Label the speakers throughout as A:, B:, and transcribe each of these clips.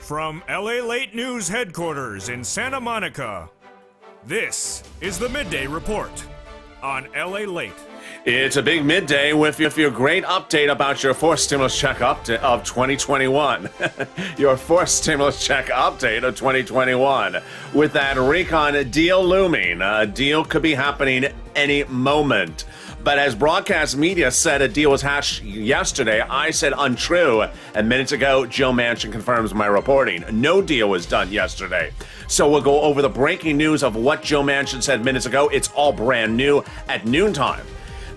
A: From LALATE News headquarters in Santa Monica, this is the Midday Report on LALATE.
B: It's a big midday with your great update about your fourth stimulus check update of 2021. Your fourth stimulus check update of 2021. With that RECON deal looming, a deal could be happening any moment. But as broadcast media said a deal was hatched yesterday, I said untrue. And minutes ago, Joe Manchin confirms my reporting. No deal was done yesterday. So we'll go over the breaking news of what Joe Manchin said minutes ago. It's all brand new at noontime.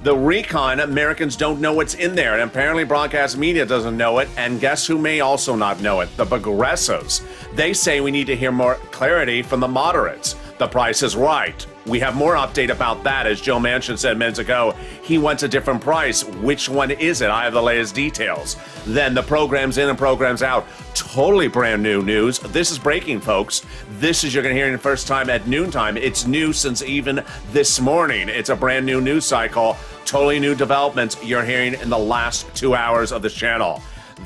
B: The RECON, Americans don't know what's in there, and apparently broadcast media doesn't know it, and guess who may also not know it? The progressives. They say we need to hear more clarity from the moderates. The price is right. We have more update about that, as Joe Manchin said minutes ago. He wants a different price. Which one is it? I have the latest details. Then the programs in and programs out. Totally brand new news. This is breaking, folks. This is, you're going to hear it the first time at noontime. It's new since even this morning. It's a brand new news cycle. Totally new developments you're hearing in the last 2 hours of this channel.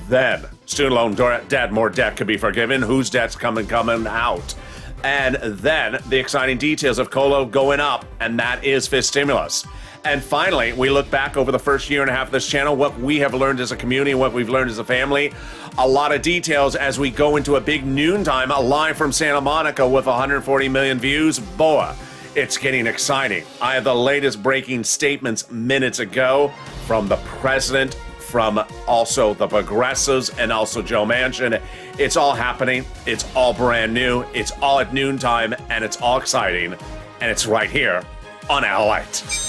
B: Then, student loan debt, more debt could be forgiven. Whose debt's coming out? And then the exciting details of COLA going up, and that is fifth stimulus. And finally, we look back over the first year and a half of this channel, what we have learned as a community, what we've learned as a family. A lot of details as we go into a big noontime, live from Santa Monica with 140 million views. Boa, it's getting exciting. I have the latest breaking statements minutes ago from the president, from also the progressives, and also Joe Manchin. It's all happening. It's all brand new. It's all at noontime, and it's all exciting. And it's right here on LALATE.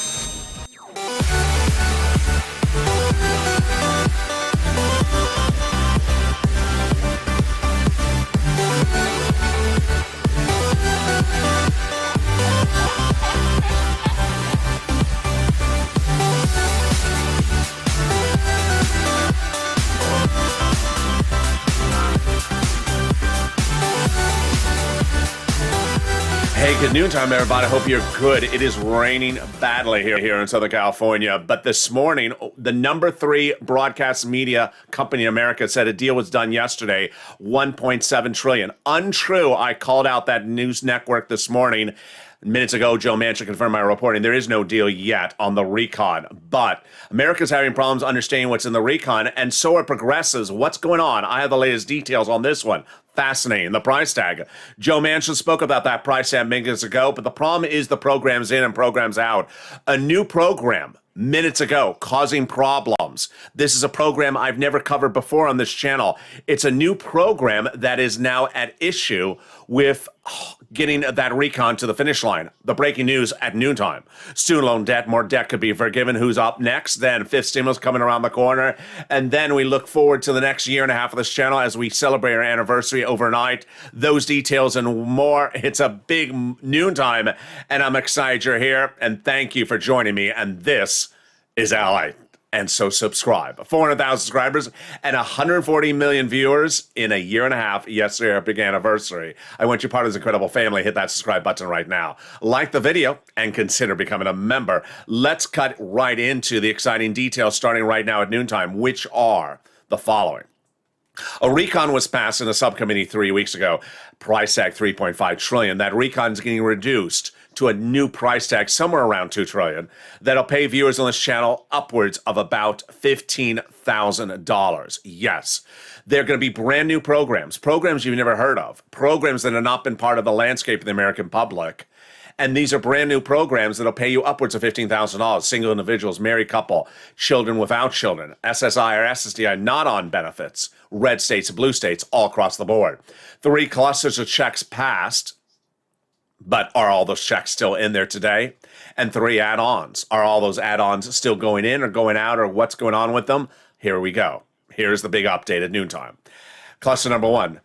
B: Hey, good noontime, everybody. Hope you're good. It is raining badly here in Southern California. But this morning, the number 3 broadcast media company in America said a deal was done yesterday, $1.7 trillion. Untrue. I called out that news network this morning. Minutes ago, Joe Manchin confirmed my reporting. There is no deal yet on the RECON, but America's having problems understanding what's in the RECON, and so are progressives. What's going on? I have the latest details on this one. Fascinating. The price tag. Joe Manchin spoke about that price tag minutes ago, but the problem is the programs in and programs out. A new program minutes ago causing problems. This is a program I've never covered before on this channel. It's a new program that is now at issue with getting that RECON to the finish line. The breaking news at noontime. Student loan debt, more debt could be forgiven. Who's up next? Then fifth stimulus coming around the corner. And then we look forward to the next year and a half of this channel as we celebrate our anniversary overnight. Those details and more. It's a big noontime, and I'm excited you're here. And thank you for joining me. And this is LALATE. And so subscribe. 400,000 subscribers and 140 million viewers in a year and a half. Yesterday, our big anniversary. I want you part of this incredible family. Hit that subscribe button right now. Like the video and consider becoming a member. Let's cut right into the exciting details starting right now at noontime, which are the following. A RECON was passed in a subcommittee 3 weeks ago. Price tag $3.5 trillion. That RECON is getting reduced to a new price tag somewhere around $2 trillion that'll pay viewers on this channel upwards of about $15,000. Yes, they're going to be brand new programs you've never heard of, programs that have not been part of the landscape of the American public. And these are brand new programs that'll pay you upwards of $15,000. Single individuals, married couple, children without children, SSI or SSDI not on benefits, red states, blue states, all across the board. 3 clusters of checks passed. But are all those checks still in there today? And 3 add-ons. Are all those add-ons still going in or going out, or what's going on with them? Here we go. Here's the big update at noontime. Cluster number 1.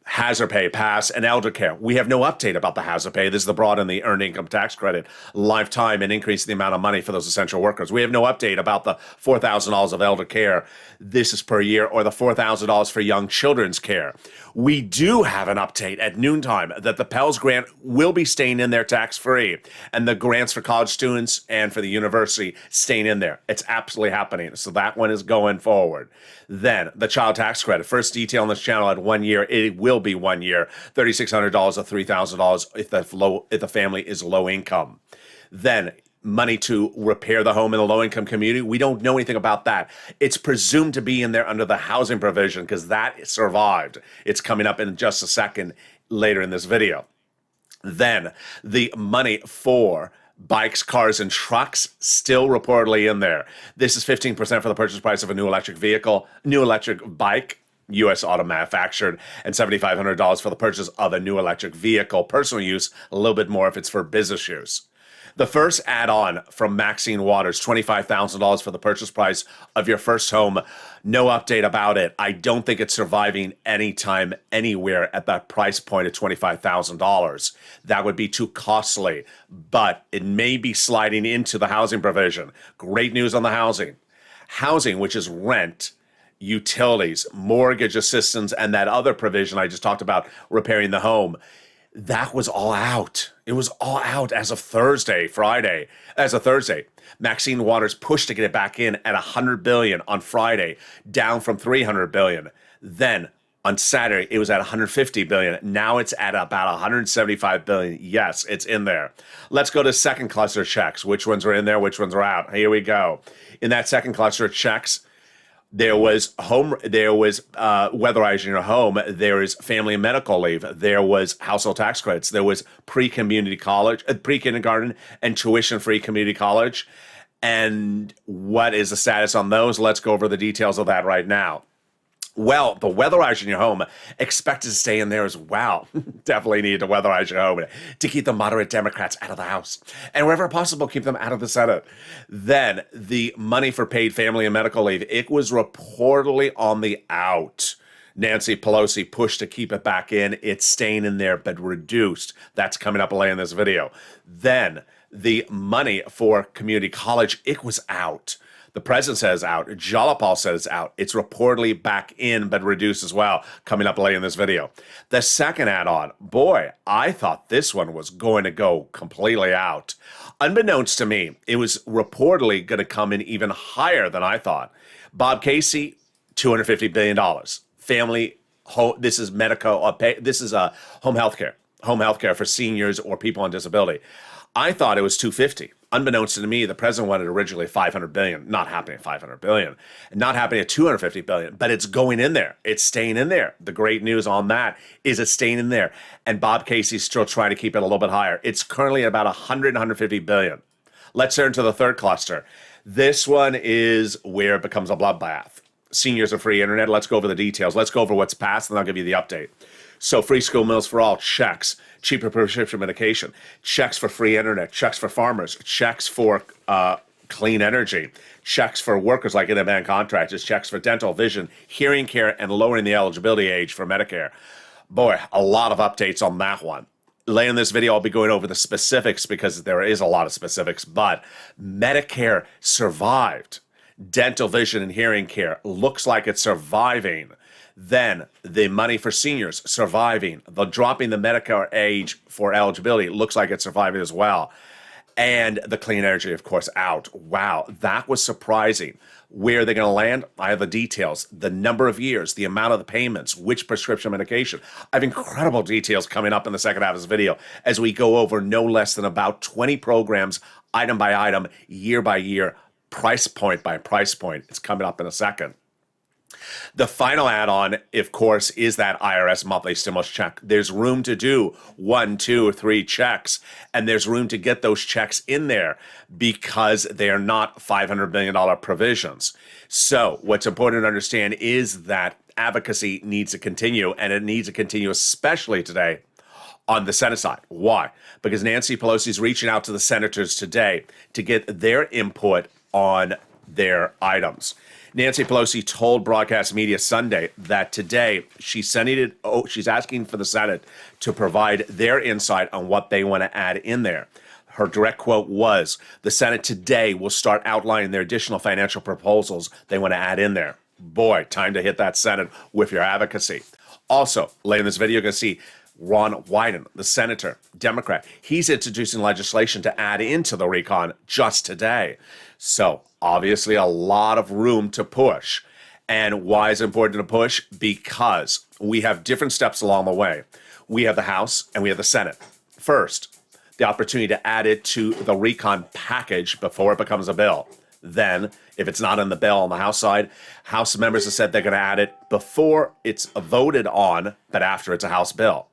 B: Hazard pay pass and elder care. We have no update about the hazard pay. This is the broad and the earned income tax credit, lifetime, and increase the amount of money for those essential workers. We have no update about the $4,000 of elder care. This is per year, or the $4,000 for young children's care. We do have an update at noontime that the Pell's grant will be staying in there tax-free, and the grants for college students and for the university staying in there. It's absolutely happening. So that one is going forward. Then the child tax credit. First detail on this channel at 1 year. It will will be 1 year, $3,600 or $3,000 if the family is low income. Then money to repair the home in the low-income community. We don't know anything about that. It's presumed to be in there under the housing provision because that survived. It's coming up in just a second later in this video. Then the money for bikes, cars, and trucks still reportedly in there. This is 15% for the purchase price of a new electric vehicle, new electric bike, U.S. auto manufactured, and $7,500 for the purchase of a new electric vehicle, personal use, a little bit more if it's for business use. The first add-on from Maxine Waters, $25,000 for the purchase price of your first home. No update about it. I don't think it's surviving anytime, anywhere at that price point of $25,000. That would be too costly, but it may be sliding into the housing provision. Great news on the housing. Housing, which is rent, utilities, mortgage assistance, and that other provision I just talked about, repairing the home. That was all out. It was all out as of Thursday. Maxine Waters pushed to get it back in at $100 billion on Friday, down from $300 billion. Then on Saturday, it was at $150 billion. Now it's at about $175 billion. Yes, it's in there. Let's go to second cluster checks. Which ones are in there? Which ones are out? Here we go. In that second cluster of checks, there was weatherizing your home. There is family and medical leave. There was household tax credits. There was pre-community college, pre-kindergarten, and tuition-free community college. And what is the status on those? Let's go over the details of that right now. Well, the weatherizing your home expected to stay in there as well. Definitely need to weatherize your home to keep the moderate Democrats out of the House. And wherever possible, keep them out of the Senate. Then the money for paid family and medical leave, it was reportedly on the out. Nancy Pelosi pushed to keep it back in. It's staying in there, but reduced. That's coming up later in this video. Then the money for community college, it was out. The president says out. Jalopal says out. It's reportedly back in, but reduced as well, coming up later in this video. The second add-on, boy, I thought this one was going to go completely out. Unbeknownst to me, it was reportedly going to come in even higher than I thought. Bob Casey, $250 billion. Family, this is this is home health care. Home health care for seniors or people on disability. I thought it was $250. Unbeknownst to me, the president wanted originally $500 billion. Not happening at $500 billion. Not happening at $250 billion. But it's going in there. It's staying in there. The great news on that is it's staying in there. And Bob Casey's still trying to keep it a little bit higher. It's currently at about $150 billion. Let's turn to the third cluster. This one is where it becomes a bloodbath. Seniors are free internet. Let's go over the details. Let's go over what's passed, and I'll give you the update. So free school meals for all, checks. Cheaper prescription medication, checks for free internet, checks for farmers, checks for clean energy, checks for workers like independent contractors, checks for dental, vision, hearing care, and lowering the eligibility age for Medicare. Boy, a lot of updates on that one. Later in this video, I'll be going over the specifics because there is a lot of specifics, but Medicare survived. Dental, vision, and hearing care looks like it's surviving. Then the money for seniors surviving. The dropping the Medicare age for eligibility looks like it's surviving as well. And the clean energy, of course, out. Wow, that was surprising. Where are they going to land? I have the details, the number of years, the amount of the payments, which prescription medication. I have incredible details coming up in the second half of this video as we go over no less than about 20 programs, item by item, year by year, price point by price point. It's coming up in a second. The final add-on, of course, is that IRS monthly stimulus check. There's room to do 1, 2, or 3 checks, and there's room to get those checks in there because they are not $500 million provisions. So what's important to understand is that advocacy needs to continue, and it needs to continue especially today on the Senate side. Why? Because Nancy Pelosi is reaching out to the senators today to get their input on their items. Nancy Pelosi told broadcast media Sunday that today she's asking for the Senate to provide their insight on what they want to add in there. Her direct quote was, the Senate today will start outlining their additional financial proposals they want to add in there. Boy, time to hit that Senate with your advocacy. Also, later in this video, you're going to see Ron Wyden, the senator, Democrat. He's introducing legislation to add into the RECON just today. So obviously a lot of room to push. And why is it important to push? Because we have different steps along the way. We have the House and we have the Senate. First, the opportunity to add it to the RECON package before it becomes a bill. Then, if it's not in the bill on the House side, House members have said they're going to add it before it's voted on, but after it's a House bill.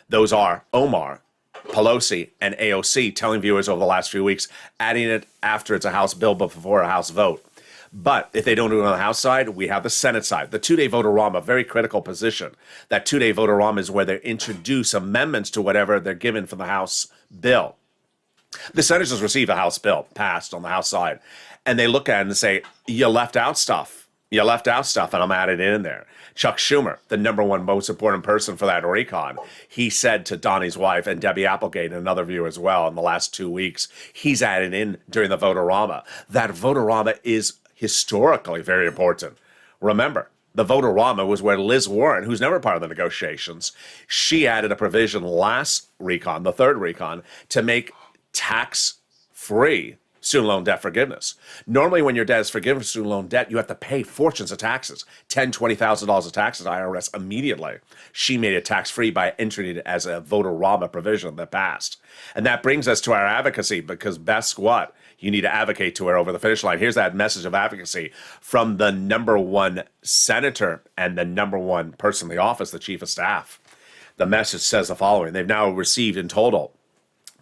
B: Those are Omar, Pelosi, and AOC telling viewers over the last few weeks, adding it after it's a House bill but before a House vote. But if they don't do it on the House side, we have the Senate side. The two-day vote-a-rama, very critical position. That two-day vote-a-rama is where they introduce amendments to whatever they're given from the House bill. The senators receive a House bill passed on the House side, and they look at it and say, you left out stuff. You left out stuff, and I'm adding it in there. Chuck Schumer, the number one most important person for that RECON, he said to Donnie's wife and Debbie Applegate and another viewer as well in the last 2 weeks, he's added in during the vote-a-rama. That vote-a-rama is historically very important. Remember, the vote-a-rama was where Liz Warren, who's never part of the negotiations, she added a provision last RECON, the third RECON, to make tax-free student loan debt forgiveness. Normally, when your debt is forgiven for student loan debt, you have to pay fortunes of taxes, $10,000, $20,000 of taxes to IRS immediately. She made it tax-free by entering it as a vote-a-rama provision that passed. And that brings us to our advocacy, because best what? You need to advocate to her over the finish line. Here's that message of advocacy from the number one senator and the number one person in the office, the chief of staff. The message says the following. They've now received in total,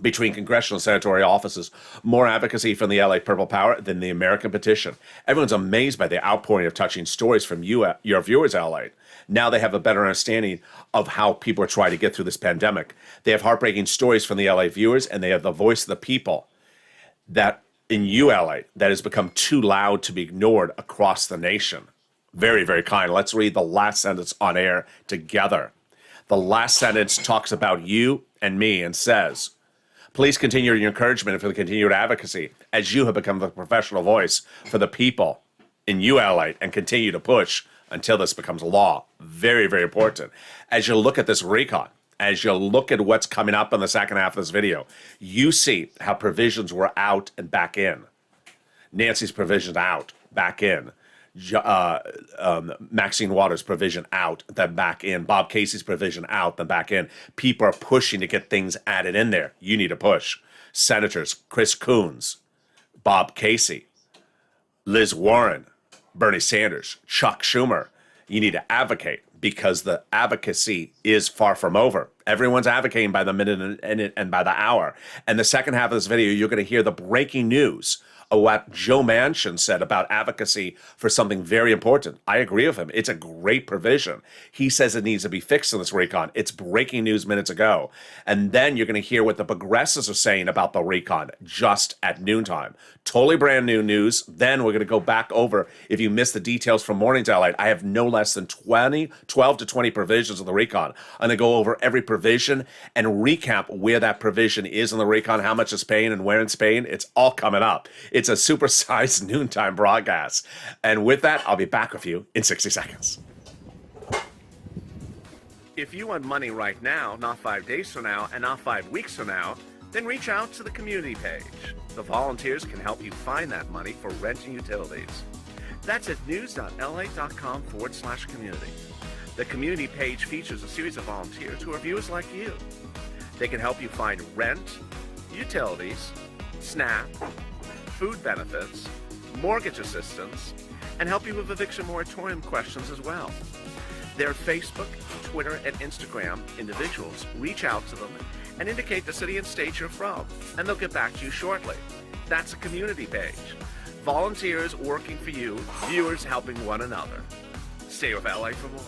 B: between congressional and senatorial offices, more advocacy from the LA Purple Power than the American petition. Everyone's amazed by the outpouring of touching stories from you, your viewers, LA. Now they have a better understanding of how people are trying to get through this pandemic. They have heartbreaking stories from the LA viewers, and they have the voice of the people that in LA that has become too loud to be ignored across the nation. Very, very kind. Let's read the last sentence on air together. The last sentence talks about you and me and says, please continue your encouragement for the continued advocacy as you have become the professional voice for the people in LA and continue to push until this becomes law. Very, very important. As you look at this RECON, as you look at what's coming up in the second half of this video, you see how provisions were out and back in. Nancy's provision out, back in. Maxine Waters' provision out, then back in. Bob Casey's provision out, then back in. People are pushing to get things added in there. You need to push. Senators Chris Coons, Bob Casey, Liz Warren, Bernie Sanders, Chuck Schumer. You need to advocate, because the advocacy is far from over. Everyone's advocating by the minute and by the hour. And the second half of this video, you're going to hear the breaking news of what Joe Manchin said about advocacy for something very important. I agree with him. It's a great provision. He says it needs to be fixed in this RECON. It's breaking news minutes ago. And then you're going to hear what the progressives are saying about the RECON just at noontime. Totally brand new news. Then we're going to go back over, if you missed the details from Morning Daylight, I have no less than 12 to 20 provisions of the RECON. I'm going to go over every provision and recap where that provision is in the RECON, how much it's paying and where it's paying. It's all coming up. It's a supersized noontime broadcast. And with that, I'll be back with you in 60 seconds. If you want money right now, not 5 days from now, and not 5 weeks from now, then reach out to the community page. The volunteers can help you find that money for rent and utilities. That's at news.la.com/community. The community page features a series of volunteers who are viewers like you. They can help you find rent, utilities, SNAP, food benefits, mortgage assistance, and help you with eviction moratorium questions as well. Their Facebook, Twitter, and Instagram individuals reach out to them and indicate the city and state you're from, and they'll get back to you shortly. That's a community page. Volunteers working for you, viewers helping one another. Stay with LA for more.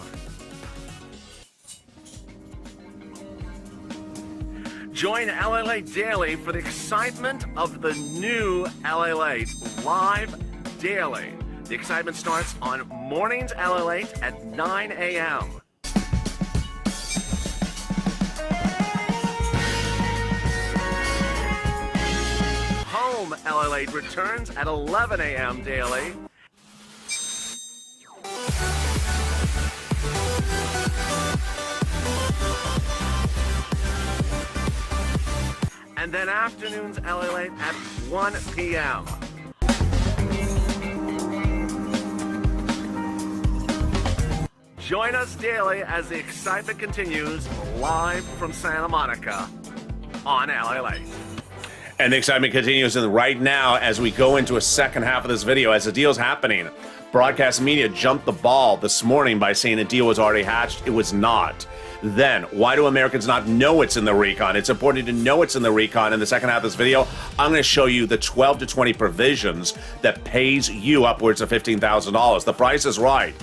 B: Join LALATE Daily for the excitement of the new LALATE live daily. The excitement starts on Mornings LALATE at 9 a.m. Home LALATE returns at 11 a.m. daily. And then afternoons LALATE at 1 p.m. Join us daily as the excitement continues live from Santa Monica on LALATE. And the excitement continues right now as we go into a second half of this video. As the deal's happening, broadcast media jumped the ball this morning by saying a deal was already hatched. It was not. Then, why do Americans not know it's in the RECON? It's important to know it's in the RECON. In the second half of this video, I'm going to show you the 12 to 20 provisions that pays you upwards of $15,000. The price is right.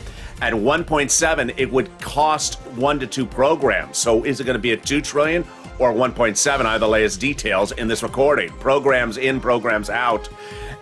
B: At 1.7, it would cost 1 to 2 programs. So is it going to be at 2 trillion or 1.7? I have the latest details in this recording. Programs in, programs out.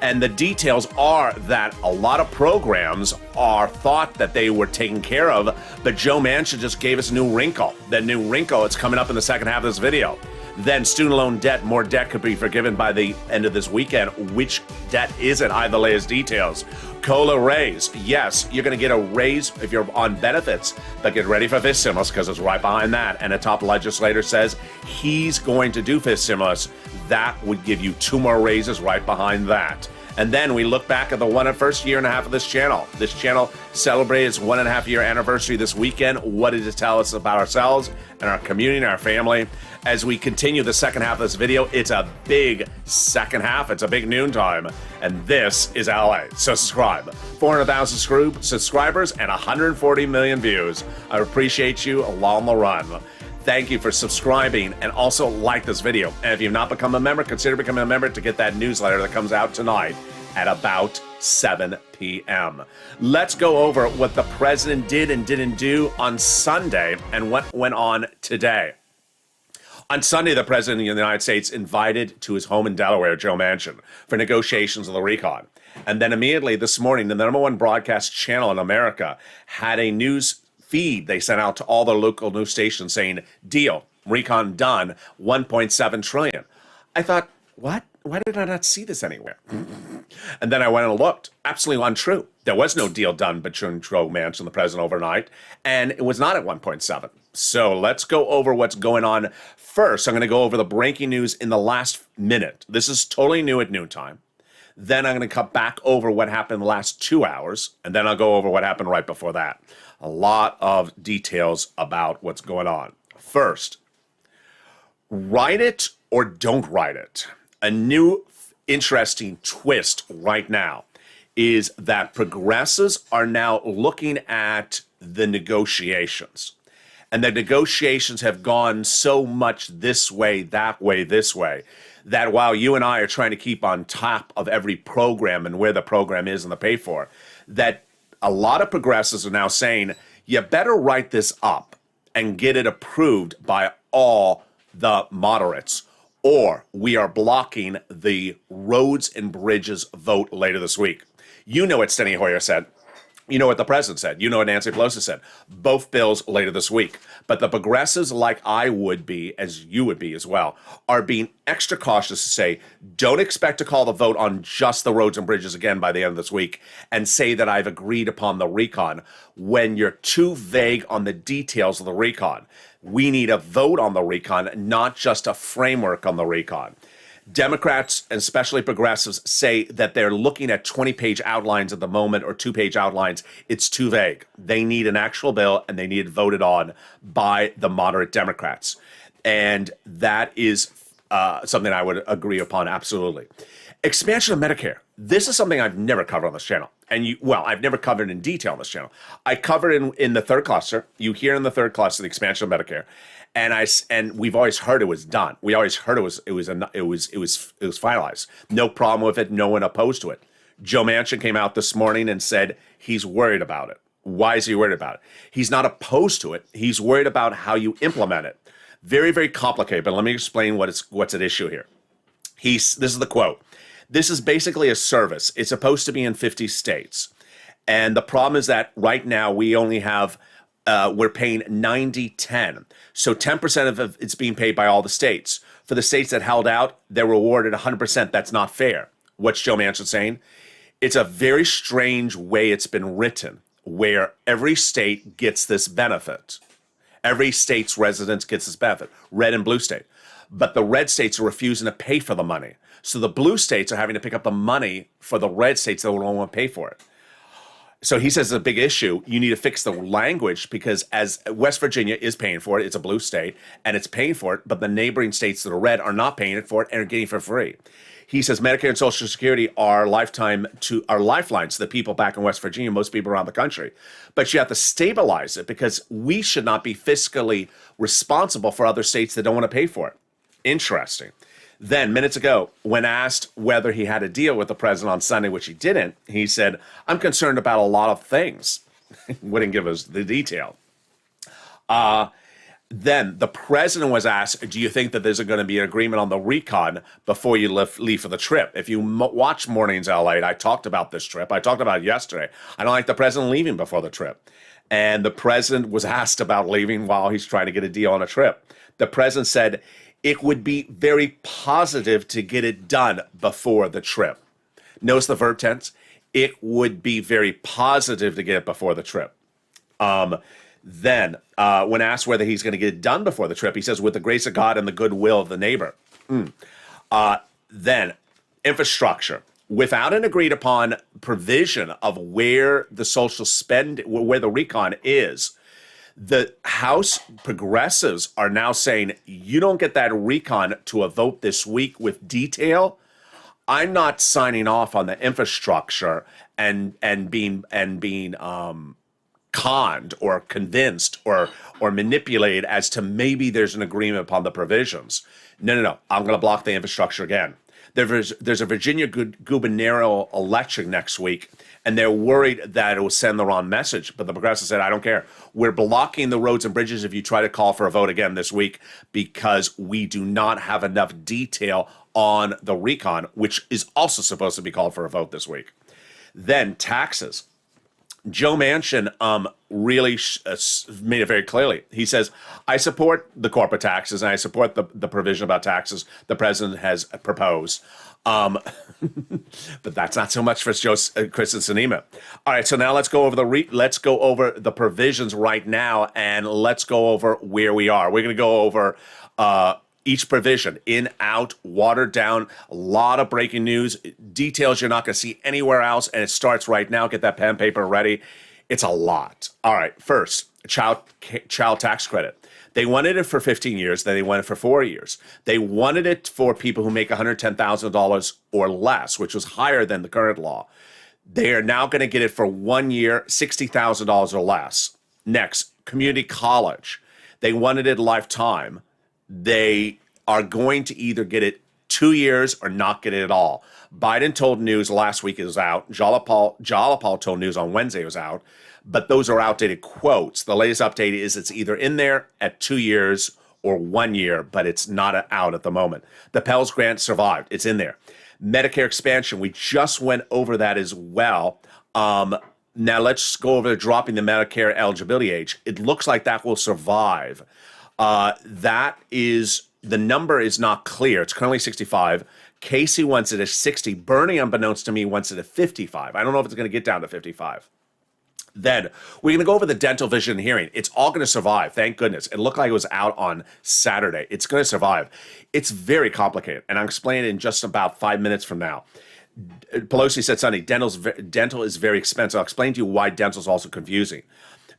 B: And the details are that a lot of programs are thought that they were taken care of, but Joe Manchin just gave us a new wrinkle. That new wrinkle, it's coming up in the second half of this video. Then student loan debt, more debt could be forgiven by the end of this weekend. Which debt is it? I have the latest details. COLA raise. Yes, you're going to get a raise if you're on benefits, but get ready for fifth stimulus because it's right behind that. And a top legislator says he's going to do fifth stimulus. That would give you 2 more raises right behind that. And then we look back at the first year and a half of this channel. This channel celebrated its 1.5 year anniversary this weekend. What did it tell us about ourselves and our community and our family? As we continue the second half of this video, it's a big second half. It's a big noontime. And this is LA. So subscribe. 400,000 subscribers and 140 million views. I appreciate you along the run. Thank you for subscribing and also like this video. And if you've not become a member, consider becoming a member to get that newsletter that comes out tonight at about 7 p.m. Let's go over what the president did and didn't do on Sunday and what went on today. On Sunday, the president of the United States invited to his home in Delaware, Joe Manchin, for negotiations of the RECON. And then immediately this morning, the #1 broadcast channel in America had a news feed they sent out to all the local news stations saying, deal, RECON done, 1.7 trillion. I thought, what? Why did I not see this anywhere? And then I went and looked. Absolutely untrue. There was no deal done between Joe Manchin and the president overnight, and it was not at 1.7. So let's go over what's going on. First, I'm going to go over the breaking news in the last minute. This is totally new at noontime. Then I'm going to come back over what happened in the last 2 hours, and then I'll go over what happened right before that. A lot of details about what's going on. First, write it or don't write it. A new interesting twist right now is that progressives are now looking at the negotiations. And the negotiations have gone so much this way, this way, that while you and I are trying to keep on top of every program and where the program is and the pay for, that a lot of progressives are now saying, you better write this up and get it approved by all the moderates, or we are blocking the roads and bridges vote later this week. You know what Steny Hoyer said. You know what the president said. You know what Nancy Pelosi said. Both bills later this week. But the progressives, like I would be, as you would be as well, are being extra cautious to say, don't expect to call the vote on just the roads and bridges again by the end of this week and say that I've agreed upon the RECON when you're too vague on the details of the RECON. We need a vote on the RECON, not just a framework on the RECON. Democrats, and especially progressives, say that they're looking at 20-page outlines at the moment or 2-page outlines. It's too vague. They need an actual bill, and they need it voted on by the moderate Democrats. And that is something I would agree upon absolutely. Expansion of Medicare. This is something I've never covered on this channel. And I've never covered in detail on this channel. I covered in the third cluster. You hear in the third cluster the expansion of Medicare. And we've always heard it was done. We always heard it was finalized. No problem with it. No one opposed to it. Joe Manchin came out this morning and said he's worried about it. Why is he worried about it? He's not opposed to it. He's worried about how you implement it. Very, very complicated. But let me explain what's at issue here. This is the quote. This is basically a service. It's supposed to be in 50 states. And the problem is that right now we only have we're paying 90-10. So 10% of it's being paid by all the states. For the states that held out, they're rewarded 100%. That's not fair. What's Joe Manchin saying? It's a very strange way it's been written, where every state gets this benefit. Every state's residents gets this benefit, red and blue state. But the red states are refusing to pay for the money. So the blue states are having to pick up the money for the red states that don't want to pay for it. So he says it's a big issue. You need to fix the language because as West Virginia is paying for it, it's a blue state, and it's paying for it, but the neighboring states that are red are not paying it for it and are getting it for free. He says Medicare and Social Security are lifelines to the people back in West Virginia, most people around the country. But you have to stabilize it because we should not be fiscally responsible for other states that don't want to pay for it. Interesting. Then, minutes ago, when asked whether he had a deal with the president on Sunday, which he didn't, he said, I'm concerned about a lot of things. Wouldn't give us the detail. Then the president was asked, do you think that there's going to be an agreement on the recon before you leave for the trip? If you watch Mornings LA, I talked about this trip. I talked about it yesterday. I don't like the president leaving before the trip. And the president was asked about leaving while he's trying to get a deal on a trip. The president said, it would be very positive to get it done before the trip. Notice the verb tense. It would be very positive to get it before the trip. Then, when asked whether he's going to get it done before the trip, he says, with the grace of God and the goodwill of the neighbor. Then, infrastructure. Without an agreed upon provision of where the social spend, where the recon is, the House progressives are now saying, you don't get that recon to a vote this week with detail. I'm not signing off on the infrastructure and being conned or convinced or manipulated as to maybe there's an agreement upon the provisions. No. I'm going to block the infrastructure again. There's a Virginia gubernatorial election next week, and they're worried that it will send the wrong message. But the progressives said, I don't care. We're blocking the roads and bridges if you try to call for a vote again this week because we do not have enough detail on the recon, which is also supposed to be called for a vote this week. Then taxes. Joe Manchin really made it very clearly. He says, I support the corporate taxes and I support the provision about taxes the president has proposed. But that's not so much for Kristen Sinema. All right, so now let's go over the provisions right now, and let's go over where we are. We're going to go over each provision, in, out, watered down, a lot of breaking news, details you're not going to see anywhere else, and it starts right now. Get that pen and paper ready. It's a lot. All right, first, child tax credit. They wanted it for 15 years, then they wanted it for 4 years. They wanted it for people who make $110,000 or less, which was higher than the current law. They are now going to get it for 1 year, $60,000 or less. Next, community college. They wanted it lifetime. They are going to either get it 2 years or not get it at all. Biden told news last week it was out. Jalapal told news on Wednesday it was out. But those are outdated quotes. The latest update is it's either in there at 2 years or 1 year, but it's not out at the moment. The Pell's grant survived. It's in there. Medicare expansion, we just went over that as well. Now let's go over dropping the Medicare eligibility age. It looks like that will survive. The number is not clear. It's currently 65. Casey wants it at 60. Bernie, unbeknownst to me, wants it at 55. I don't know if it's going to get down to 55. Then we're going to go over the dental vision hearing. It's all going to survive. Thank goodness. It looked like it was out on Saturday. It's going to survive. It's very complicated, and I'll explain it in just about 5 minutes from now. Pelosi said Sunday, dental is very expensive. I'll explain to you why dental is also confusing.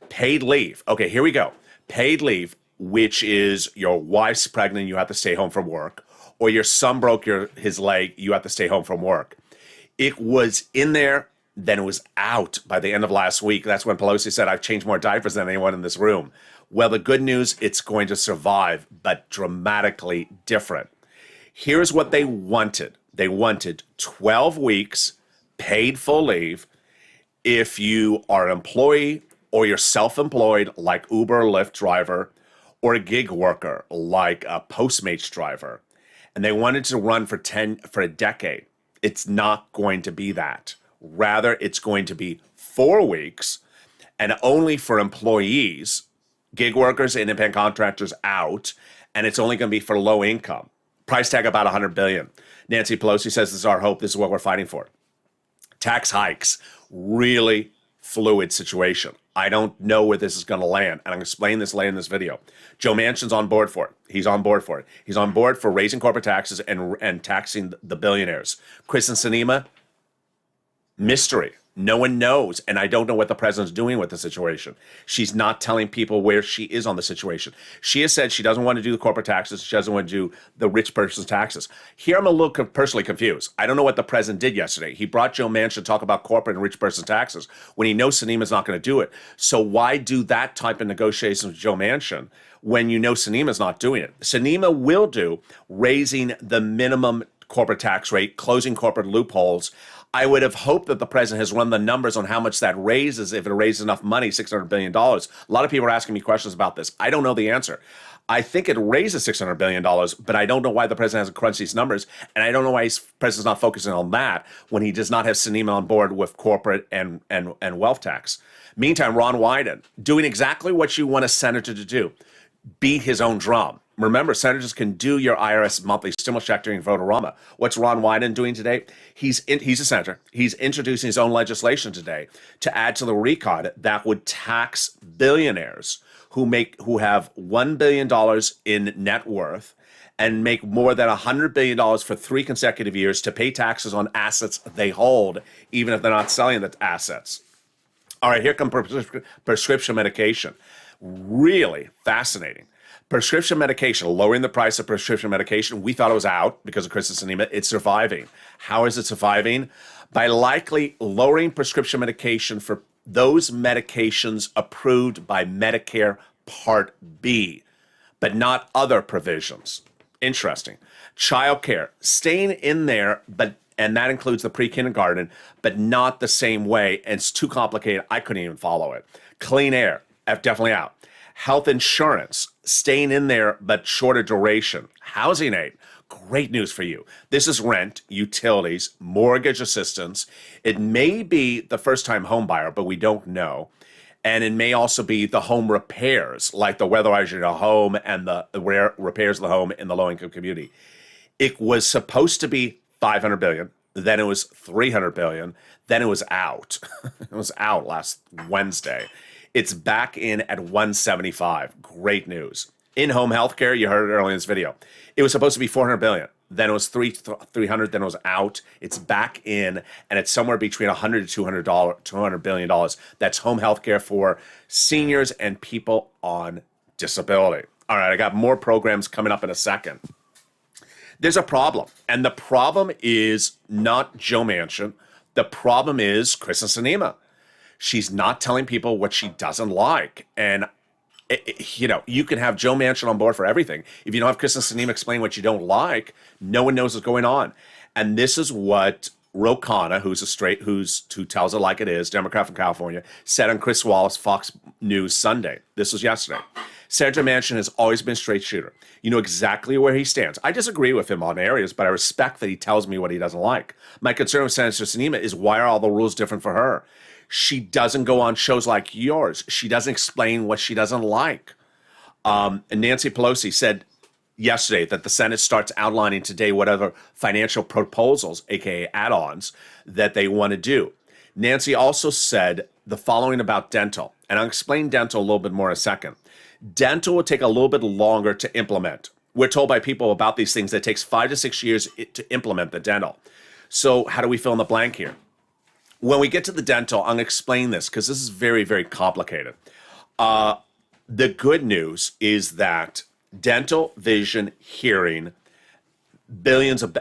B: Paid leave. Okay, here we go. Paid leave, which is your wife's pregnant, you have to stay home from work, or your son broke his leg, you have to stay home from work. It was in there, then it was out by the end of last week. That's when Pelosi said, I've changed more diapers than anyone in this room. Well, the good news, it's going to survive, but dramatically different. Here's what they wanted. They wanted 12 weeks paid full leave if you are an employee or you're self-employed like Uber or Lyft driver, or a gig worker like a Postmates driver. And they wanted to run for a decade. It's not going to be that. Rather, it's going to be 4 weeks and only for employees, gig workers, independent contractors out, and it's only going to be for low income. Price tag about $100 billion. Nancy Pelosi says this is our hope. This is what we're fighting for. Tax hikes, really fluid situation. I don't know where this is going to land, and I'm going to explain this later in this video. Joe Manchin's on board for it. He's on board for it. He's on board for raising corporate taxes and taxing the billionaires. Kristen Sinema, mystery. No one knows, and I don't know what the president's doing with the situation. She's not telling people where she is on the situation. She has said she doesn't want to do the corporate taxes. She doesn't want to do the rich person's taxes. Here, I'm a little personally confused. I don't know what the president did yesterday. He brought Joe Manchin to talk about corporate and rich person's taxes when he knows Sinema's not going to do it. So why do that type of negotiations with Joe Manchin when you know Sinema's not doing it? Sinema will do raising the minimum corporate tax rate, closing corporate loopholes. I would have hoped that the president has run the numbers on how much that raises, if it raises enough money, $600 billion. A lot of people are asking me questions about this. I don't know the answer. I think it raises $600 billion, but I don't know why the president hasn't crunched these numbers, and I don't know why the president's not focusing on that when he does not have Sinema on board with corporate and wealth tax. Meantime, Ron Wyden, doing exactly what you want a senator to do, beat his own drum. Remember, senators can do your IRS monthly stimulus check during Vote-A-Rama. What's Ron Wyden doing today? He's a senator. He's introducing his own legislation today to add to the RECON that would tax billionaires who have $1 billion in net worth and make more than $100 billion for 3 consecutive years to pay taxes on assets they hold, even if they're not selling the assets. All right, here comes prescription medication. Really fascinating. Prescription medication, lowering the price of prescription medication. We thought it was out because of Kristen Sinema. It's surviving. How is it surviving? By likely lowering prescription medication for those medications approved by Medicare Part B, but not other provisions. Interesting. Childcare, staying in there, and that includes the pre-kindergarten, but not the same way. And it's too complicated. I couldn't even follow it. Clean air, definitely out. Health insurance, staying in there, but shorter duration. Housing aid, great news for you. This is rent, utilities, mortgage assistance. It may be the first-time home buyer, but we don't know. And it may also be the home repairs, like the weatherizing of the home and the repairs of the home in the low-income community. It was supposed to be $500 billion. Then it was $300 billion. Then it was out. It was out last Wednesday. It's back in at 175. Great news. In-home healthcare, you heard it earlier in this video. It was supposed to be $400 billion. Then it was 300. Then it was out. It's back in, and it's somewhere between $100 to $200 billion. That's home healthcare for seniors and people on disability. All right, I got more programs coming up in a second. There's a problem, and the problem is not Joe Manchin. The problem is Kristen Sinema. She's not telling people what she doesn't like. And, you can have Joe Manchin on board for everything. If you don't have Kristen Sinema explain what you don't like, no one knows what's going on. And this is what RECON, who tells it like it is, Democrat from California, said on Chris Wallace Fox News Sunday. This was yesterday. Senator Manchin has always been a straight shooter. You know exactly where he stands. I disagree with him on areas, but I respect that he tells me what he doesn't like. My concern with Senator Sinema is, why are all the rules different for her? She doesn't go on shows like yours. She doesn't explain what she doesn't like. And Nancy Pelosi said yesterday that the Senate starts outlining today whatever financial proposals, aka add-ons, that they want to do. Nancy also said the following about dental, and I'll explain dental a little bit more in a second. Dental will take a little bit longer to implement. We're told by people about these things that it takes 5 to 6 years to implement the dental. So how do we fill in the blank here? When we get to the dental, I'm going to explain this because this is very, very complicated. The good news is that dental, vision, hearing, billions of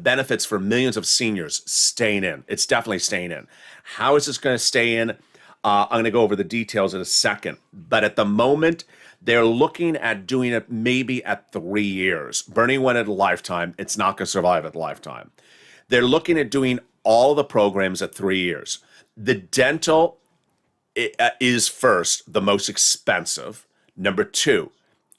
B: benefits for millions of seniors staying in. It's definitely staying in. How is this going to stay in? I'm going to go over the details in a second. But at the moment, they're looking at doing it maybe at 3 years. Bernie went at a lifetime. It's not going to survive at a lifetime. They're looking at doing all the programs at 3 years. The dental is first, the most expensive. Number two,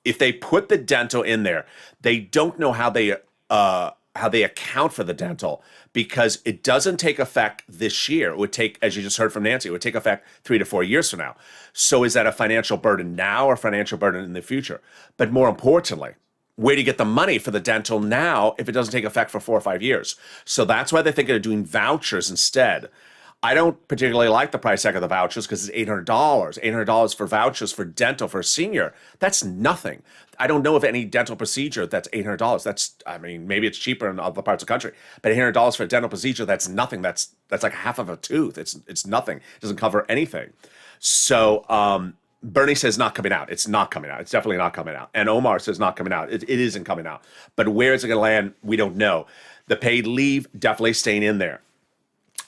B: if they put the dental in there, they don't know how they account for the dental because it doesn't take effect this year. It would take, as you just heard from Nancy, it would take effect 3 to 4 years from now. So is that a financial burden now or financial burden in the future? But more importantly, where do you get the money for the dental now if it doesn't take effect for 4 or 5 years? So that's why they're thinking of doing vouchers instead. I don't particularly like the price tag of the vouchers because it's $800. $800 for vouchers for dental for a senior. That's nothing. I don't know of any dental procedure that's $800. I mean, maybe it's cheaper in other parts of the country, but $800 for a dental procedure, that's nothing. That's like half of a tooth. It's nothing. It doesn't cover anything. So Bernie says not coming out. It's not coming out. It's definitely not coming out. And Omar says not coming out. It isn't coming out. But where is it going to land? We don't know. The paid leave definitely staying in there.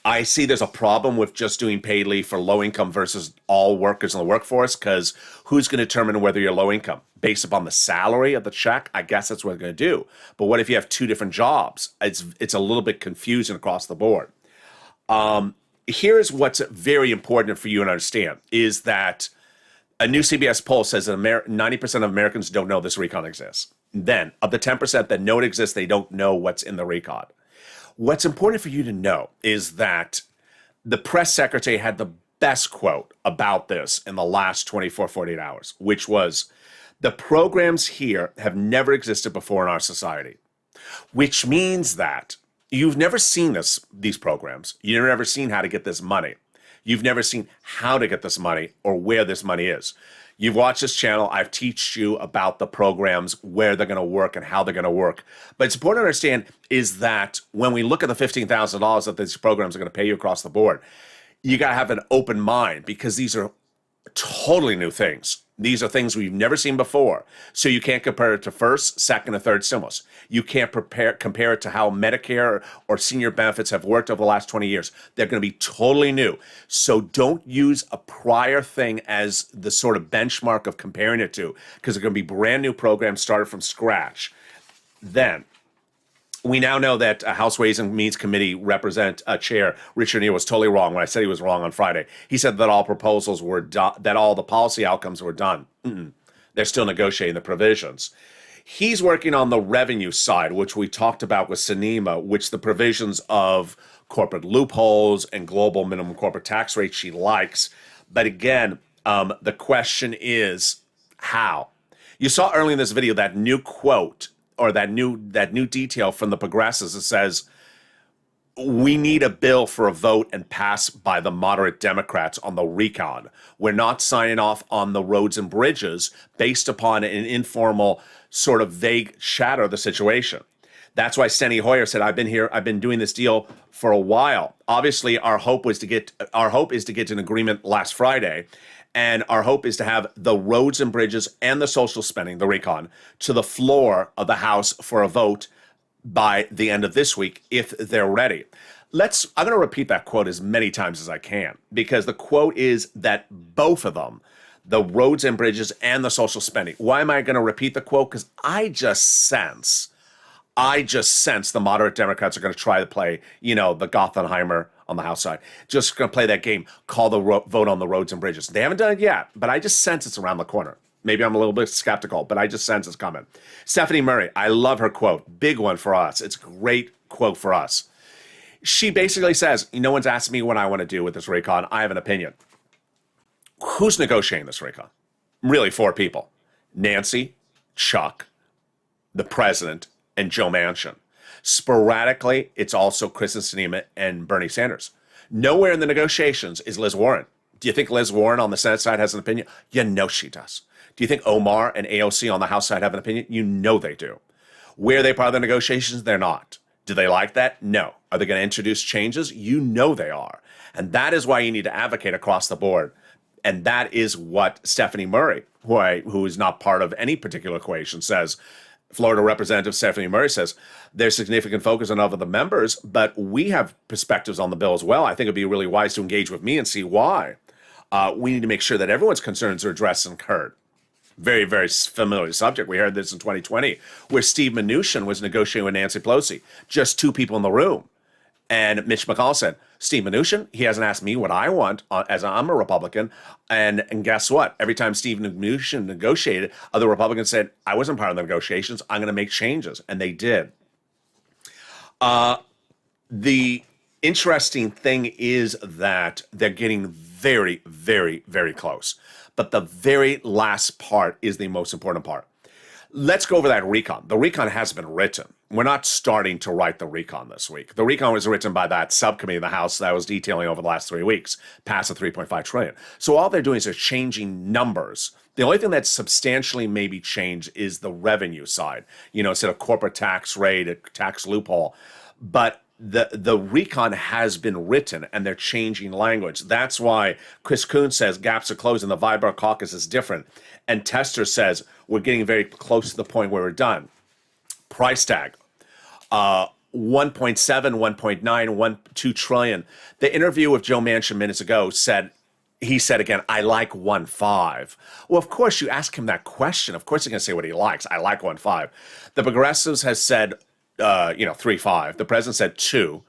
B: I see there's a problem with just doing paid leave for low income versus all workers in the workforce, because who's going to determine whether you're low income? Based upon the salary of the check? I guess that's what they're going to do. But what if you have two different jobs? It's a little bit confusing across the board. Here's what's very important for you to understand is that a new CBS poll says that 90% of Americans don't know this recon exists. Then, of the 10% that know it exists, they don't know what's in the recon. What's important for you to know is that the press secretary had the best quote about this in the last 24, 48 hours, which was, the programs here have never existed before in our society, which means that you've never seen these programs. You've never seen how to get this money. You've never seen how to get this money or where this money is. You've watched this channel. I've taught you about the programs, where they're going to work and how they're going to work. But it's important to understand is that when we look at the $15,000 that these programs are going to pay you across the board, you got to have an open mind, because these are totally new things. These are things we've never seen before. So you can't compare it to first, second, or third stimulus. You can't compare it to how Medicare or senior benefits have worked over the last 20 years. They're going to be totally new. So don't use a prior thing as the sort of benchmark of comparing it to, because they're going to be brand new programs started from scratch. Then, we now know that House Ways and Means Committee Chair Richard Neal was totally wrong when I said he was wrong on Friday. He said that all proposals were done, that all the policy outcomes were done. They're still negotiating the provisions. He's working on the revenue side, which we talked about with Sinema, which the provisions of corporate loopholes and global minimum corporate tax rate she likes. But again, the question is how? You saw early in this video that new quote, or that new detail from the progressives that says, we need a bill for a vote and pass by the moderate Democrats on the recon. We're not signing off on the roads and bridges based upon an informal sort of vague shadow of the situation. That's why Steny Hoyer said, I've been doing this deal for a while. Obviously, our hope is to get an agreement last Friday. And our hope is to have the roads and bridges and the social spending, the recon, to the floor of the House for a vote by the end of this week, if they're ready. I'm going to repeat that quote as many times as I can, because the quote is that both of them, the roads and bridges and the social spending. Why am I going to repeat the quote? Because I just sense the moderate Democrats are going to try to play, the Gothenheimer on the House side. Just going to play that game, call the vote on the roads and bridges. They haven't done it yet, but I just sense it's around the corner. Maybe I'm a little bit skeptical, but I just sense it's coming. Stephanie Murray, I love her quote. Big one for us. It's a great quote for us. She basically says, no one's asked me what I want to do with this recon. I have an opinion. Who's negotiating this recon? Really, 4 people. Nancy, Chuck, the president, and Joe Manchin. Sporadically, it's also Kristen Sinema and Bernie Sanders. Nowhere in the negotiations is Liz Warren. Do you think Liz Warren on the Senate side has an opinion? You know she does. Do you think Omar and AOC on the House side have an opinion? You know they do. Where are they part of the negotiations? They're not. Do they like that? No. Are they going to introduce changes? You know they are. And that is why you need to advocate across the board. And that is what Stephanie Murray, who is not part of any particular equation, says. Florida Representative Stephanie Murray says there's significant focus on other members, but we have perspectives on the bill as well. I think it'd be really wise to engage with me and see why. We need to make sure that everyone's concerns are addressed and heard. Very, very familiar subject. We heard this in 2020, where Steve Mnuchin was negotiating with Nancy Pelosi. Just 2 people in the room. And Mitch McConnell said, Steve Mnuchin, he hasn't asked me what I want as I'm a Republican. And guess what? Every time Steve Mnuchin negotiated, other Republicans said, I wasn't part of the negotiations. I'm going to make changes. And they did. The interesting thing is that they're getting very, very, very close. But the very last part is the most important part. Let's go over that recon. The recon has been written. We're not starting to write the recon this week. The recon was written by that subcommittee in the House that I was detailing over the last 3 weeks, past the 3.5 trillion. So all they're doing is they're changing numbers. The only thing that's substantially maybe changed is the revenue side. Instead of corporate tax rate, a tax loophole. But the recon has been written and they're changing language. That's why Chris Coons says gaps are closing. The Vibar caucus is different. And Tester says we're getting very close to the point where we're done. Price tag, 1.7, 1.9, 2 trillion. The interview with Joe Manchin minutes ago he said again, I like 1.5. Well, of course, you ask him that question. Of course, he's going to say what he likes. I like 1.5. The Progressives has said 3.5. The president said 2.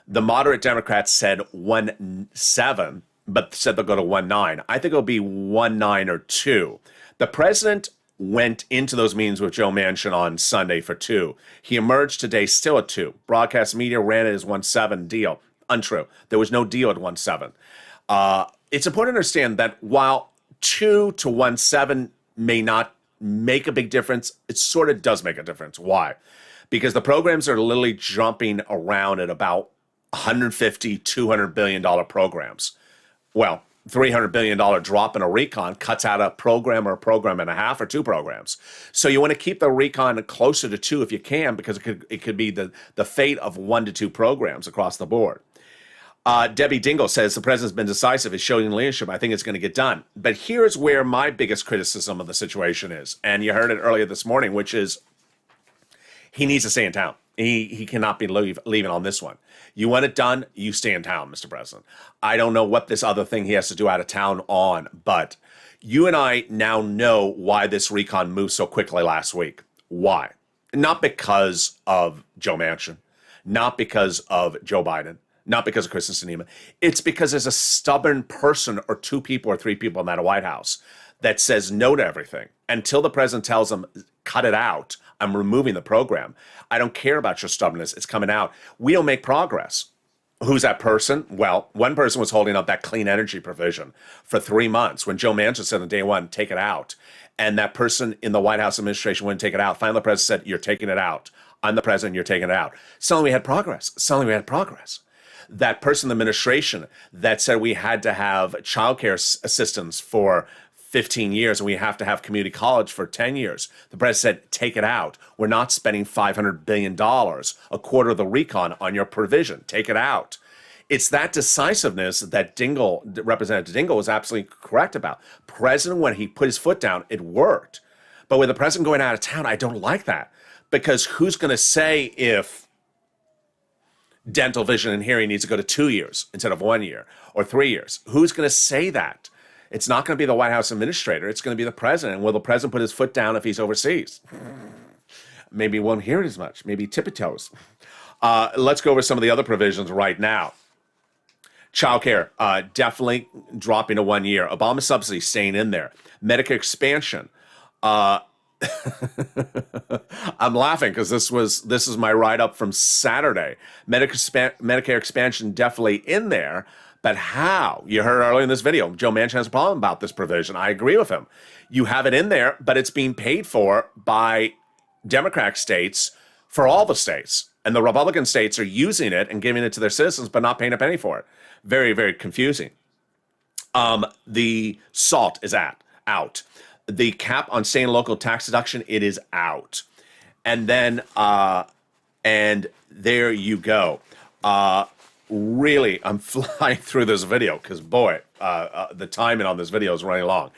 B: The moderate Democrats said 1.7, but said they'll go to 1.9. I think it'll be 1.9 or 2. The president went into those meetings with Joe Manchin on Sunday for 2. He emerged today still at 2. Broadcast media ran it as 1.7 deal. Untrue. There was no deal at 1.7. It's important to understand that while 2 to 1.7 may not make a big difference, it sort of does make a difference. Why? Because the programs are literally jumping around at about $150, $200 billion programs. Well, $300 billion drop in a recon cuts out a program or a program and a half or 2 programs. So you want to keep the recon closer to 2 if you can, because it could be the fate of 1 to 2 programs across the board. Debbie Dingle says the president's been decisive. He's showing leadership. I think it's going to get done. But here's where my biggest criticism of the situation is. And you heard it earlier this morning, which is he needs to stay in town. He cannot be leaving on this one. You want it done, you stay in town, Mr. President. I don't know what this other thing he has to do out of town on, but you and I now know why this recon moved so quickly last week. Why? Not because of Joe Manchin, not because of Joe Biden, not because of Kristen Sinema. It's because there's a stubborn person or 2 people or 3 people in that White House that says no to everything until the president tells them, cut it out. I'm removing the program. I don't care about your stubbornness. It's coming out. We don't make progress. Who's that person? Well, one person was holding up that clean energy provision for 3 months when Joe Manchin said on day one, take it out. And that person in the White House administration wouldn't take it out. Finally, the president said, you're taking it out. I'm the president, you're taking it out. Suddenly we had progress. That person in the administration that said we had to have childcare assistance for 15 years and we have to have community college for 10 years. The president said, take it out. We're not spending $500 billion, a quarter of the recon on your provision. Take it out. It's that decisiveness that Representative Dingle was absolutely correct about. President, when he put his foot down, it worked. But with the president going out of town, I don't like that. Because who's going to say if dental, vision, and hearing needs to go to 2 years instead of 1 year or 3 years? Who's going to say that? It's not going to be the White House administrator. It's going to be the president. Will the president put his foot down if he's overseas? Maybe he won't hear it as much. Maybe tippy-toes. Let's go over some of the other provisions right now. Childcare, definitely dropping to 1 year. Obama subsidy staying in there. Medicare expansion. I'm laughing because this is my write-up from Saturday. Medicare expansion definitely in there. But how? You heard earlier in this video, Joe Manchin has a problem about this provision. I agree with him. You have it in there, but it's being paid for by Democratic states for all the states. And the Republican states are using it and giving it to their citizens, but not paying a penny for it. Very, very confusing. The SALT is out. The cap on state and local tax deduction, it is out. And then, and there you go. Really, I'm flying through this video because, boy, the timing on this video is running long.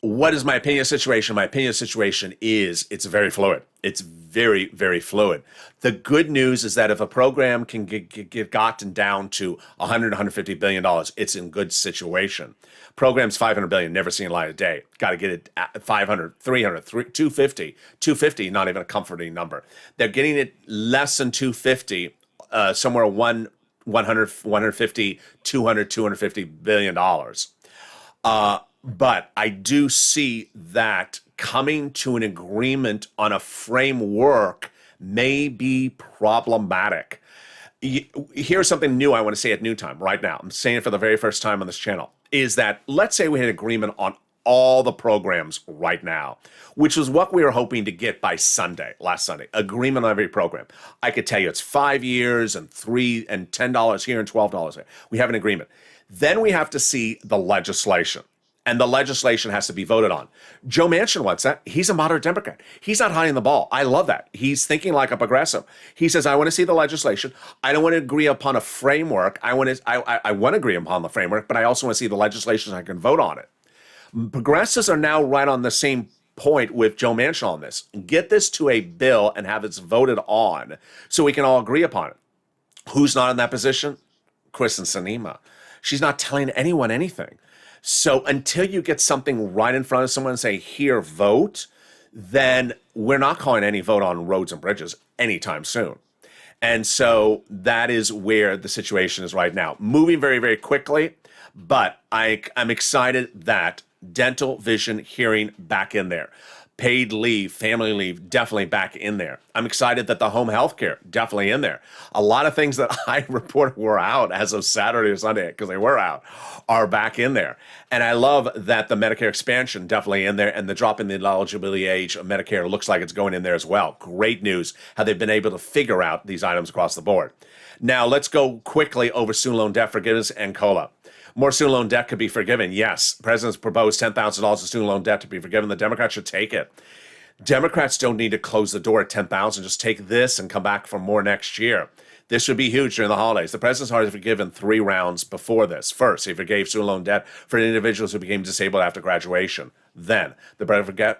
B: What is my opinion situation? My opinion situation is it's very fluid. It's very, very fluid. The good news is that if a program can get gotten down to $100, $150 billion, it's in good situation. Programs $500 billion, never seen light of day. Got to get it at 500, 300, 250. 250, not even a comforting number. They're getting it less than 250, somewhere 100, 150, 200, $250 billion. But I do see that coming to an agreement on a framework may be problematic. Here's something new I want to say at noontime right now. I'm saying it for the very first time on this channel, is that let's say we had agreement on all the programs right now, which was what we were hoping to get by Sunday, last Sunday. Agreement on every program. I could tell you it's 5 years and $3 and $10 here and $12 there. We have an agreement. Then we have to see the legislation. And the legislation has to be voted on. Joe Manchin wants that. He's a moderate Democrat. He's not hiding the ball. I love that. He's thinking like a progressive. He says, I want to see the legislation. I don't want to agree upon a framework. I want to agree upon the framework, but I also want to see the legislation so I can vote on it. Progressives are now right on the same point with Joe Manchin on this. Get this to a bill and have it voted on so we can all agree upon it. Who's not in that position? Kristen Sinema. She's not telling anyone anything. So until you get something right in front of someone and say, here, vote, then we're not calling any vote on roads and bridges anytime soon. And so that is where the situation is right now. Moving very, very quickly, but I'm excited that dental, vision, hearing back in there. Paid leave, family leave, definitely back in there. I'm excited that the home health care, definitely in there. A lot of things that I reported were out as of Saturday or Sunday, because they were out, are back in there. And I love that the Medicare expansion, definitely in there, and the drop in the eligibility age of Medicare looks like it's going in there as well. Great news how they've been able to figure out these items across the board. Now, let's go quickly over student loan debt forgiveness and COLA. More student loan debt could be forgiven. Yes, the president's proposed $10,000 of student loan debt to be forgiven. The Democrats should take it. Democrats don't need to close the door at $10,000. Just take this and come back for more next year. This would be huge during the holidays. The president's already forgiven 3 rounds before this. First, he forgave student loan debt for individuals who became disabled after graduation. Then, the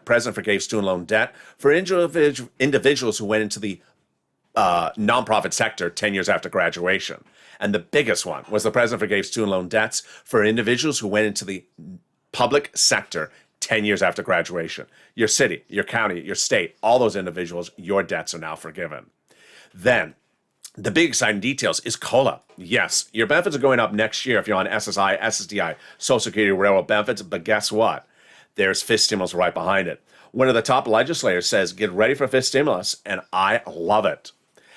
B: president forgave student loan debt for individuals who went into the nonprofit sector 10 years after graduation. And the biggest one was the president forgave student loan debts for individuals who went into the public sector 10 years after graduation. Your city, your county, your state, all those individuals, your debts are now forgiven. Then, the big exciting details is COLA. Yes, your benefits are going up next year if you're on SSI, SSDI, Social Security, Railroad benefits, but guess what? There's fifth stimulus right behind it. One of the top legislators says, get ready for fifth stimulus, and I love it.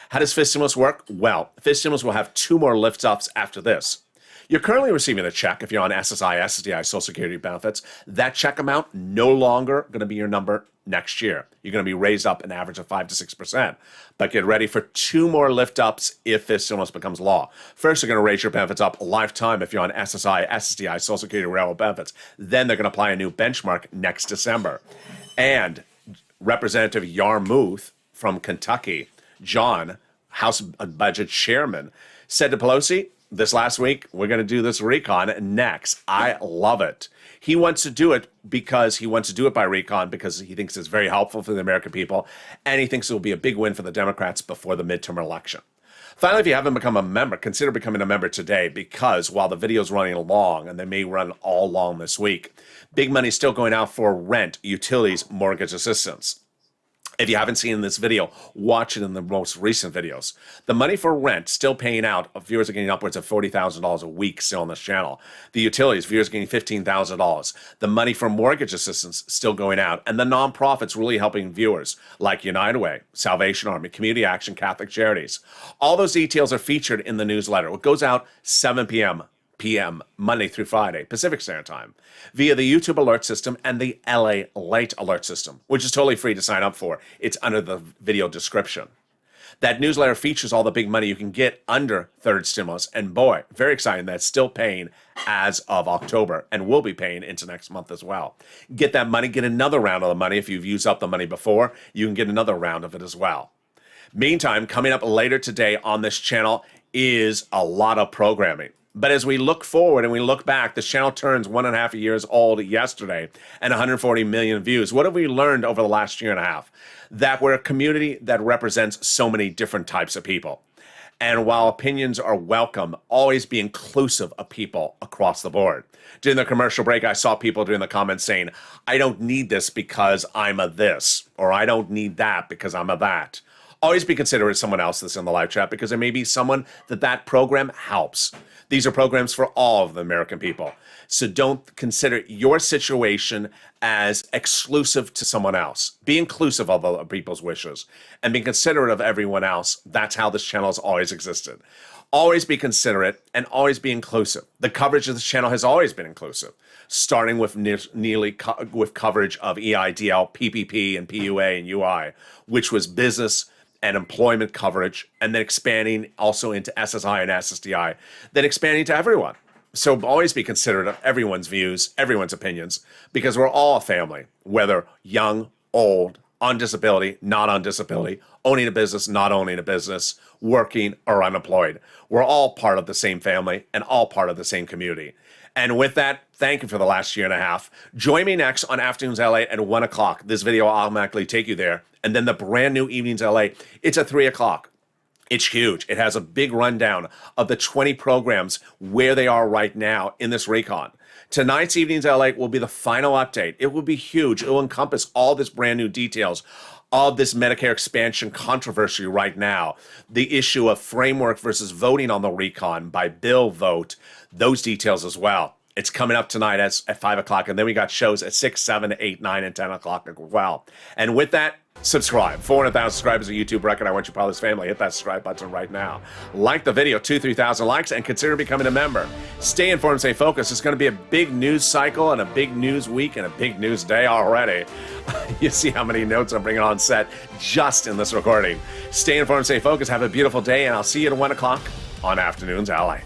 B: How does fifth stimulus work? Well, fifth stimulus will have 2 more lift-ups after this. You're currently receiving a check if you're on SSI, SSDI, Social Security benefits. That check amount no longer going to be your number next year. You're going to be raised up an average of 5 to 6%. But get ready for 2 more lift-ups if fifth stimulus becomes law. First, they're going to raise your benefits up a lifetime if you're on SSI, SSDI, Social Security, Railroad benefits. Then they're going to apply a new benchmark next December. And Representative Yarmouth from Kentucky, John, House Budget Chairman, said to Pelosi this last week, we're going to do this recon next. I love it. He wants to do it because he wants to do it by recon because he thinks it's very helpful for the American people, and he thinks it will be a big win for the Democrats before the midterm election. Finally, if you haven't become a member, consider becoming a member today because while the video is running long, and they may run all long this week, big money is still going out for rent, utilities, mortgage assistance. If you haven't seen this video, watch it in the most recent videos. The money for rent still paying out. Viewers are getting upwards of $40,000 a week still on this channel. The utilities, viewers are getting $15,000. The money for mortgage assistance still going out. And the nonprofits really helping viewers like United Way, Salvation Army, Community Action, Catholic Charities. All those details are featured in the newsletter. It goes out 7 p.m. Monday through Friday, Pacific Standard Time, via the YouTube alert system and the LALATE alert system, which is totally free to sign up for. It's under the video description. That newsletter features all the big money you can get under third stimulus, and boy, very exciting that it's still paying as of October and will be paying into next month as well. Get that money, get another round of the money. If you've used up the money before, you can get another round of it as well. Meantime, coming up later today on this channel is a lot of programming. But as we look forward and we look back, this channel turns 1.5 years old yesterday and 140 million views. What have we learned over the last year and a half? That we're a community that represents so many different types of people. And while opinions are welcome, always be inclusive of people across the board. During the commercial break, I saw people during the comments saying, I don't need this because I'm a this, or I don't need that because I'm a that. Always be considerate of someone else that's in the live chat because there may be someone that program helps. These are programs for all of the American people. So don't consider your situation as exclusive to someone else. Be inclusive of other people's wishes and be considerate of everyone else. That's how this channel has always existed. Always be considerate and always be inclusive. The coverage of this channel has always been inclusive, starting with with coverage of EIDL, PPP, and PUA and UI, which was business and employment coverage, and then expanding also into SSI and SSDI, then expanding to everyone. So always be considerate of everyone's views, everyone's opinions, because we're all a family, whether young, old, on disability, not on disability, owning a business, not owning a business, working or unemployed. We're all part of the same family and all part of the same community. And with that, thank you for the last year and a half. Join me next on Afternoons LA at 1 o'clock. This video will automatically take you there. And then the brand new Evenings LA, it's at 3 o'clock. It's huge. It has a big rundown of the 20 programs where they are right now in this recon. Tonight's Evenings LA will be the final update. It will be huge. It will encompass all this brand new details of this Medicare expansion controversy right now. The issue of framework versus voting on the recon by bill vote, those details as well. It's coming up tonight at 5 o'clock, and then we got shows at 6, 7, 8, 9, and 10 o'clock as well. And with that, subscribe. 400,000 subscribers, a YouTube record. I want you part of this family. Hit that subscribe button right now. Like the video, 3,000 likes, and consider becoming a member. Stay informed, stay focused. It's going to be a big news cycle and a big news week and a big news day already. You see how many notes I'm bringing on set just in this recording. Stay informed, stay focused. Have a beautiful day, and I'll see you at 1 o'clock on Afternoons LALATE.